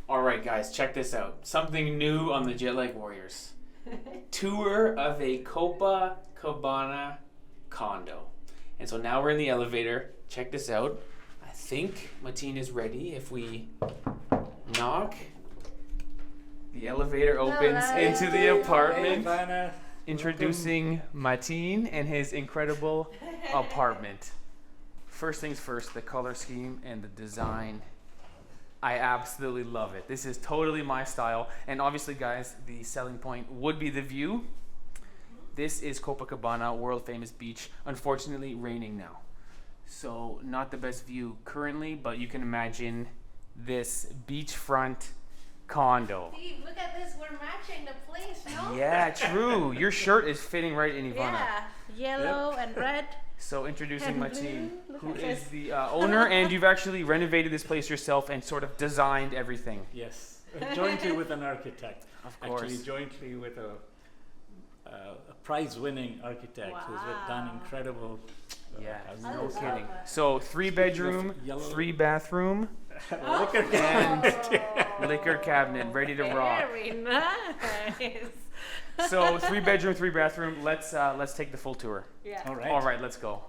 All right, guys, check this out. Something new on the JetLag Warriors. Tour of a Copacabana condo. And so now we're in the elevator. Check this out. I think Mateen is ready. If we knock, the elevator opens into the apartment. Introducing Mateen and his incredible apartment. First things first, the color scheme and the design. I absolutely love it. This is totally my style. And obviously, guys, the selling point would be the view. This is Copacabana, world famous beach. Unfortunately, raining now. So not the best view currently, but you can imagine this beachfront condo. Steve, look at this. We're matching the place, no? Yeah, true. Your shirt is fitting right in Ivana. Yeah, yellow and red. So introducing And Mateen, blue. who Look at is this. the owner, and you've actually renovated this place yourself and sort of designed everything. Yes, jointly with an architect. Of course. Actually, jointly with a prize-winning architect who's done incredible. Yeah, I no love kidding. that. So 3-bedroom, Yellow. 3-bathroom, Liquor and liquor cabinet, ready to rock. Very nice. So 3-bedroom, 3-bathroom. Let's take the full tour. Yeah. All right. All right, let's go.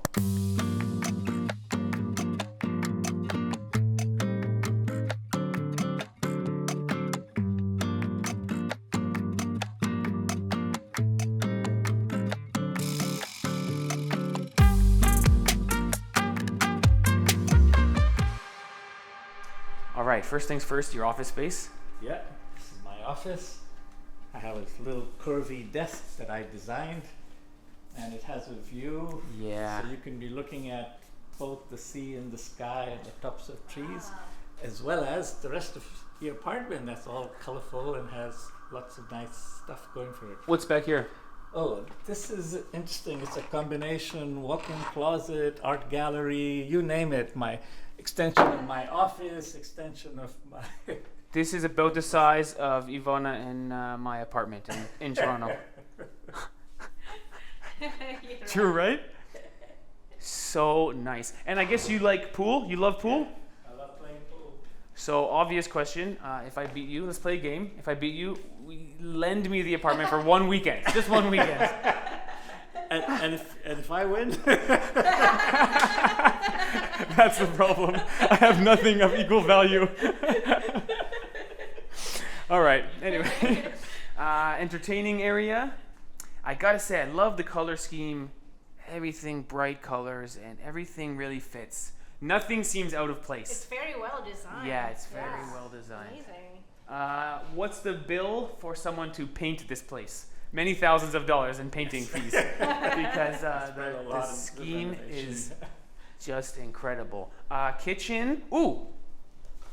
All right, first things first, your office space. Yeah, this is my office. I have a little curvy desk that I designed, and it has a view. Yeah. So you can be looking at both the sea and the sky and the tops of trees, as well as the rest of the apartment that's all colorful and has lots of nice stuff going for it. What's back here? Oh, this is interesting. It's a combination walk-in closet, art gallery, you name it. My extension of my office, extension of my... This is about the size of Ivana and my apartment in Toronto. True, right? So nice. And I guess you like pool? You love pool? I love playing pool. So obvious question, if I beat you, let's play a game. If I beat you, lend me the apartment for 1 weekend. Just 1 weekend. And if I win? That's the problem. I have nothing of equal value. All right, anyway. Entertaining area. I gotta say, I love the color scheme. Everything bright colors and everything really fits. Nothing seems out of place. It's very well designed. Yeah, it's very well designed. Amazing. What's the bill for someone to paint this place? Many thousands of dollars in painting fees because the scheme is just incredible. Kitchen. Ooh,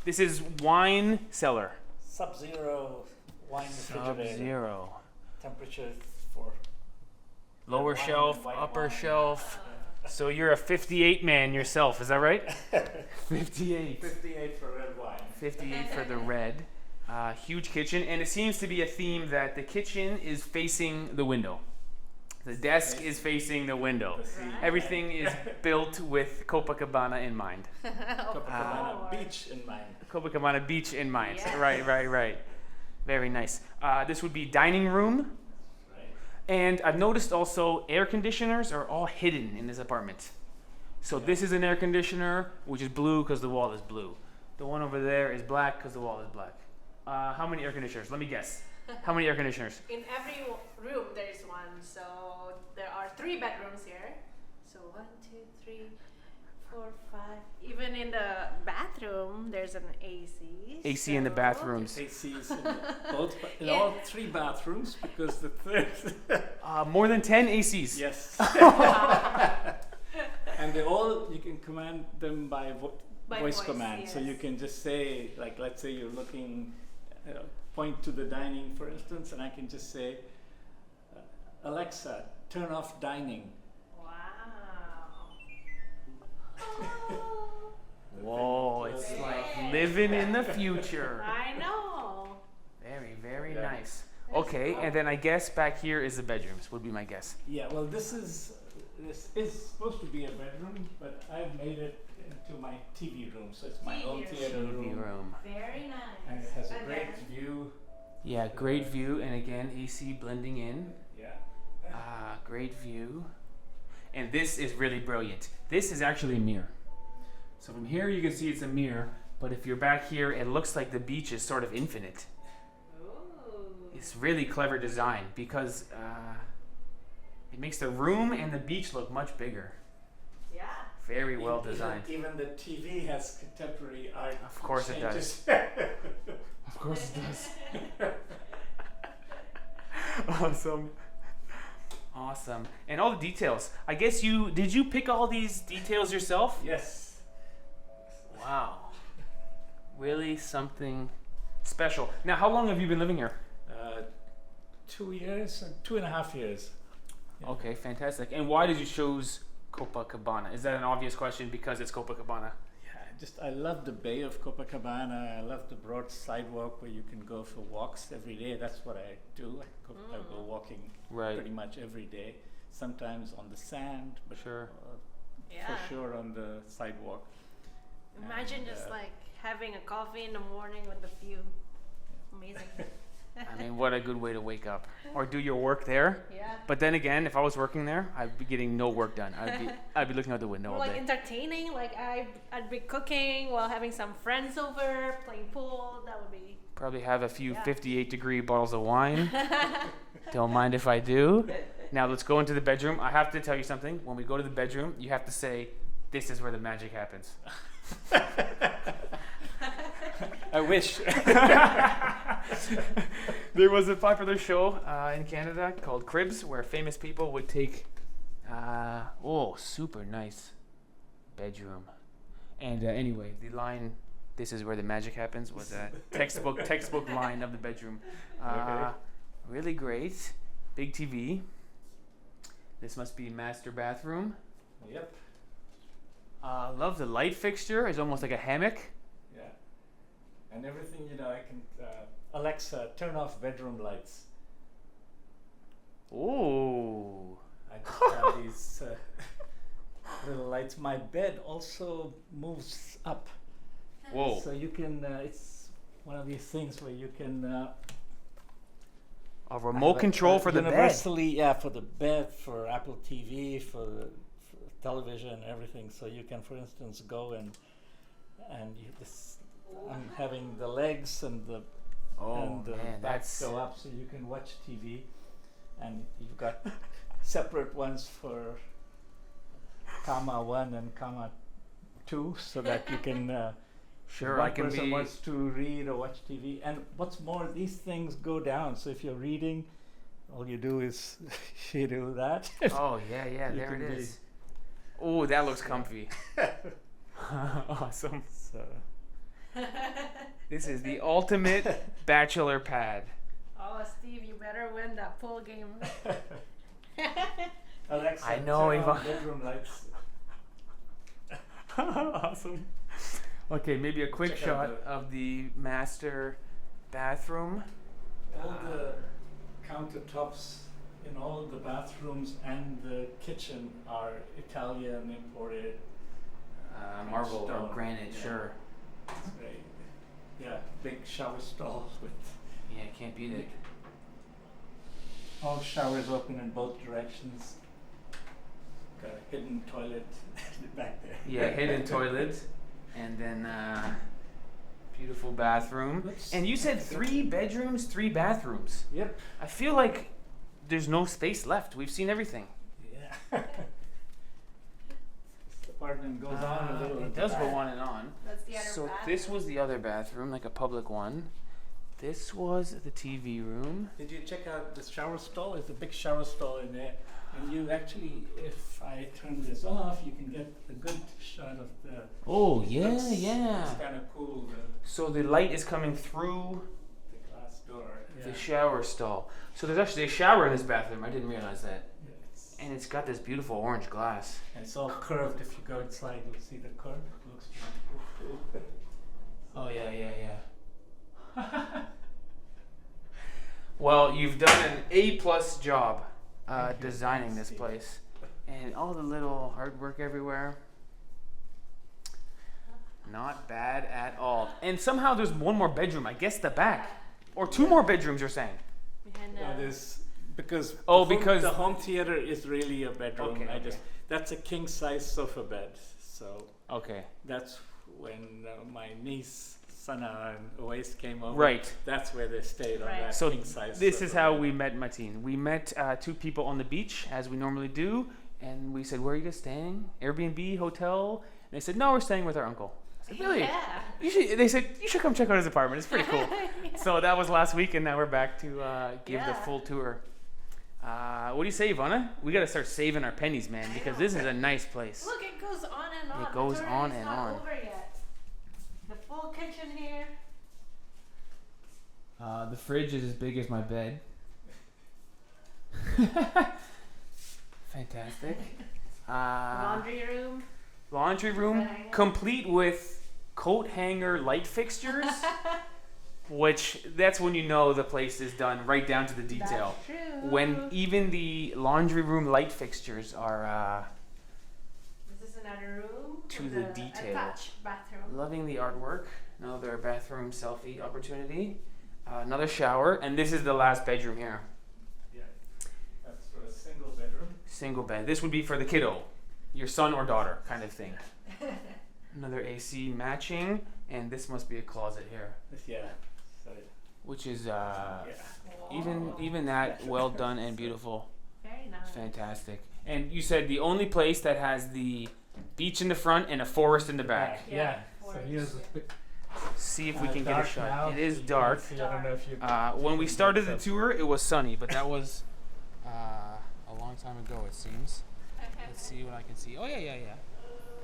this is wine cellar. Sub-zero wine refrigerator. Sub-zero. Temperature for Lower wine, shelf, white upper wine. shelf. So you're a 58 man yourself, is that right? 58. 58 for red wine. 58 for the red. Huge kitchen, and it seems to be a theme that the kitchen is facing the window. The desk is facing the window. Everything is built with Copacabana in mind. Copacabana beach in mind. Copacabana beach in mind. Yes. Right. Very nice. This would be dining room. Right. And I've noticed also air conditioners are all hidden in this apartment. So this is an air conditioner, which is blue because the wall is blue. The one over there is black because the wall is black. How many air conditioners? Let me guess. How many air conditioners? In every room there is one, so there are 3 bedrooms here. So 1, 2, 3, 4, 5. Even in the bathroom, there's an AC. AC in the bathrooms. ACs in all 3 bathrooms because the third. More than 10 ACs. Yes. And you can command them by voice command. yes. So you can just say, like, let's say you're looking, point to the dining, for instance, and I can just say, Alexa, turn off dining. Wow. Whoa, it's like living in the future. I know. Very nice. Okay, and then I guess back here is the bedrooms, would be my guess. Yeah, well, this is supposed to be a bedroom, but I've made it into my TV room, so it's my own theater TV room. room. Very nice. And it has a Yeah, great view, and again, AC blending in. Yeah. Great view. And this is really brilliant. This is actually a mirror. So from here you can see it's a mirror, but if you're back here, it looks like the beach is sort of infinite. Ooh. It's really clever design because it makes the room and the beach look much bigger. Yeah. Very well designed. Even the TV has contemporary art. Of course it changes. Of course it does. Awesome. Awesome. And all the details. I guess did you pick all these details yourself? Yes. Wow. Really something special. Now, how long have you been living here? 2 years, 2.5 years. Yeah. Okay, fantastic. And why did you choose Copacabana? Is that an obvious question because it's Copacabana? I love the bay of Copacabana. I love the broad sidewalk where you can go for walks every day. That's what I do. I go walking pretty much every day. Sometimes on the sand, but Sure. Yeah. for sure on the sidewalk. Imagine And, just like having a coffee in the morning with the view. Amazing. I mean, what a good way to wake up or do your work there. Yeah. But then again, if I was working there, I'd be getting no work done. I'd be looking out the window Or all like day. entertaining, like I'd be cooking while having some friends over, playing pool. That would be. Probably have a few Yeah. 58-degree bottles of wine. Don't mind if I do. Now let's go into the bedroom. I have to tell you something. When we go to the bedroom, you have to say, "This is where the magic happens." I wish. There was a popular show in Canada called Cribs where famous people would take super nice bedroom. And anyway, the line "This is where the magic happens" was a textbook line of the bedroom. Okay. Really great. Big TV. This must be master bathroom. Yep. Love the light fixture. It's almost like a hammock. Yeah. And everything, I can Alexa, turn off bedroom lights. Ooh. I just have these little lights. My bed also moves up. Whoa. So you can, it's one of these things where you can A remote control for the bed. universally, yeah, for the bed, for Apple TV, for television, everything. So you can, for instance, go and I'm having the legs and the Man, back that's go up, so you can watch TV, and you've got separate ones for comma 1 and comma 2, so that you can. sure. One I can person be. wants to read or watch TV, and what's more, these things go down. So if you're reading, all you do is you do that. Oh yeah, You there can it be- is. Oh, that looks comfy. Awesome. So This is the ultimate bachelor pad. Oh, Steve, you better win that pool game. Alexa, I know, turn on Ivan. bedroom lights. Awesome. Okay, maybe a quick Check out shot of the master bathroom. All the countertops in all of the bathrooms and the kitchen are Italian imported. Marble or stone. granite, Yeah. sure. It's very, big shower stalls with Yeah, can't beat it. all showers open in both directions. Got a hidden toilet back there. Yeah, hidden toilet, and then beautiful bathroom. Oops. And you said 3 bedrooms, 3 bathrooms. Yep. I feel like there's no space left. We've seen everything. Yeah. This apartment goes on a little. It does go on and on. That's the other So bathroom. this was the other bathroom, like a public one. This was the TV room. Did you check out the shower stall? There's a big shower stall in there. And you actually, if I turn this off, you can get a good shot of the. Oh It's kind of cool, So the light is coming through the glass door. the shower stall. So there's actually a shower in this bathroom. I didn't realize that. Yeah, it's, And it's got this beautiful orange glass. and it's all curved. If you go inside, you'll see the curve. It looks beautiful. Oh yeah. Well, you've done an A+ job Thank you. designing Thanks, this Steve. place, and all the little artwork everywhere. Not bad at all. And somehow there's one more bedroom. I guess the back. Or two more bedrooms, you're saying? Behind There's because because the home theater is really a bedroom. Okay, That's a king size sofa bed. So okay. that's when my niece Sana and Oais came over. Right. That's where they stayed on that So king size. this sofa is how bed. we met Mateen. We met two people on the beach, as we normally do, and we said, "Where are you guys staying? Airbnb, hotel?" And they said, "No, we're staying with our uncle." I said, "Really?" Yeah. They said, "You should come check out his apartment. It's pretty cool." So that was last week, and now we're back to give the full tour. What do you say, Ivana? We got to start saving our pennies, man, because this is a nice place. Look, it goes on and on. It goes The tour on is and not on. Over yet. The full kitchen here. The fridge is as big as my bed. Fantastic. Laundry room, complete with coat hanger light fixtures. Which, that's when you know the place is done right down to the detail. That's true. When even the laundry room light fixtures are This is another room. to with the a detail. attached bathroom. loving the artwork. Another bathroom selfie opportunity. Another shower, and this is the last bedroom here. Yeah, that's for a single bedroom. Single bed. This would be for the kiddo, your son or daughter, kind of thing. Another AC matching, and this must be a closet here, Yeah. So, which is yeah. even that well done and beautiful. Very nice. Fantastic. And you said the only place that has the beach in the front and a forest in the back. Yeah. So forest, here's yeah. See if we can get a dark shot. now. It is dark. I don't know if you. When we started the tour, it was sunny, but that was a long time ago, it seems. Let's see what I can see. Oh, yeah.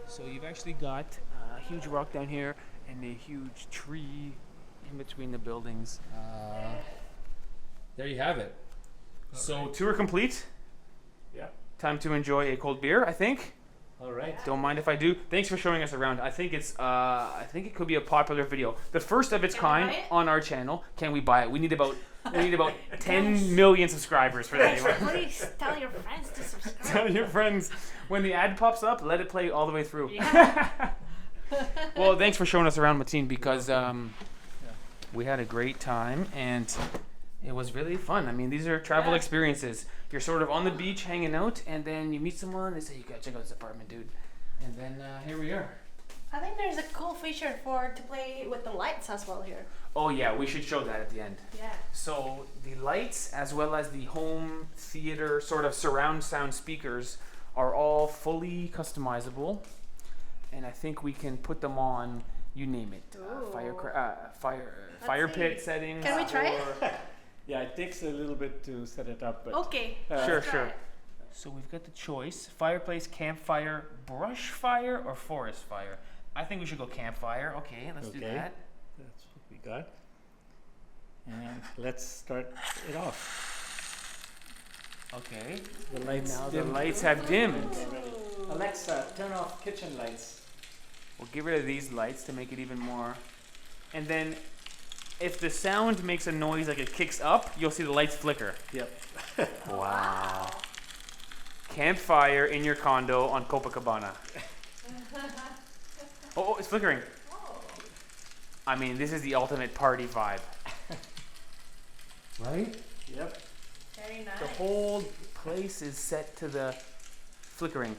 So you've actually got a huge rock down here and a huge tree in between the buildings. There you have it. So tour complete. Yeah. Time to enjoy a cold beer, I think. All right. Don't mind if I do. Thanks for showing us around. I think it could be a popular video. The first of its Can we kind buy it? on our channel. Can we buy it? We need about 10 million subscribers for that. Please tell your friends to subscribe. Tell your friends when the ad pops up, let it play all the way through. Yeah. Well, thanks for showing us around, Mateen, because we had a great time and it was really fun. I mean, these are travel experiences. You're sort of on the beach hanging out, and then you meet someone. They say, "You gotta check out this apartment, dude." And then here we are. I think there's a cool feature to play with the lights as well here. Oh yeah, we should show that at the end. Yeah. So the lights, as well as the home theater sort of surround sound speakers, are all fully customizable, and I think we can put them on. You name it. Fire pit settings. Can we try it? Yeah, it takes a little bit to set it up, but Okay. Sure. let's try it. So we've got the choice: fireplace, campfire, brush fire, or forest fire. I think we should go campfire. Okay, let's do Okay. that. that's what we got. And let's start it off. Okay. The lights Now the dimmed. lights have dimmed. Alexa, turn off kitchen lights. We'll get rid of these lights to make it even more. And then, if the sound makes a noise like it kicks up, you'll see the lights flicker. Yep. Wow. Campfire in your condo on Copacabana. Oh, it's flickering. I mean, this is the ultimate party vibe. Right? Yep. Very nice. The whole place is set to the flickering.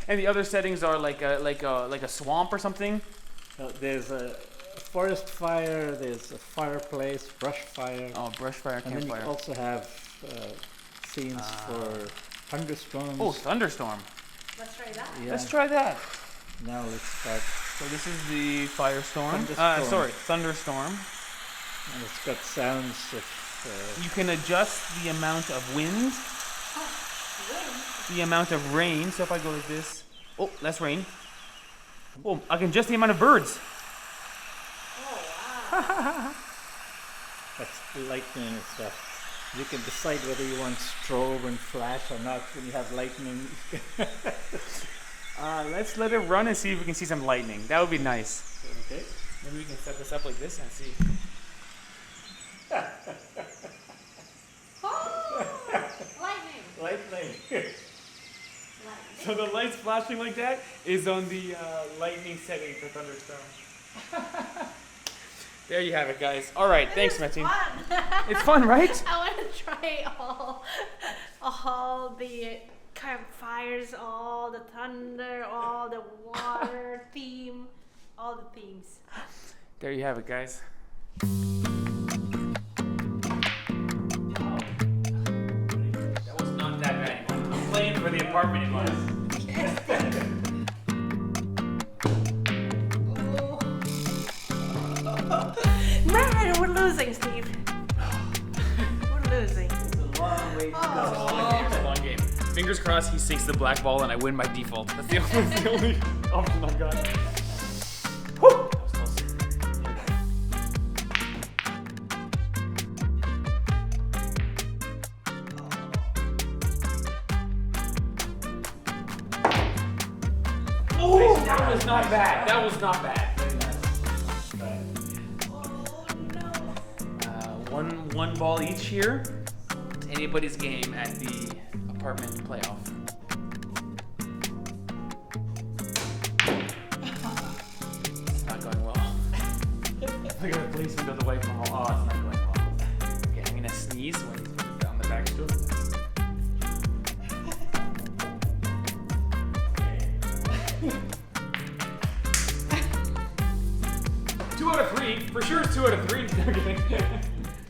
And the other settings are like a swamp or something. There's a forest fire, there's a fireplace, brush fire. Oh, brush fire, And then you campfire. also have scenes for thunderstorms. Oh, Thunderstorm. Let's try that. Yeah. Let's try that. Now let's start. So this is the firestorm. Thunderstorm. Thunderstorm. And it's got sounds of. You can adjust the amount of wind, the amount of rain. So if I go like this, oh, less rain. Oh, I can adjust the amount of birds. Oh wow. That's lightning and stuff. You can decide whether you want strobe and flash or not when you have lightning. Let's let it run and see if we can see some lightning. That would be nice. Okay. Maybe we can set this up like this and see. Oh, lightning. Lightning. So the lights flashing like that is on the lightning setting for Thunderstorm. There you have it, guys. All right, thanks, Mateen. Fun. It's fun, right? I want to try all the campfires, all the thunder, all the water theme, all the themes. There you have it, guys. That was not that bad. I'm playing for the apartment it was. Man, we're losing, Steve. We're losing. It's a long way to go. It's a long game. Fingers crossed he sinks the black ball and I win by default. That's the only option I've got. Whew! That was close. Oh, that was not bad. That was not bad. One ball each here. It's anybody's game at the apartment playoff. It's not going well. Look at the policeman does the white ball. Oh, it's not going well. Okay, I'm gonna sneeze when on the back stool. 2 out of 3. For sure it's 2 out of 3.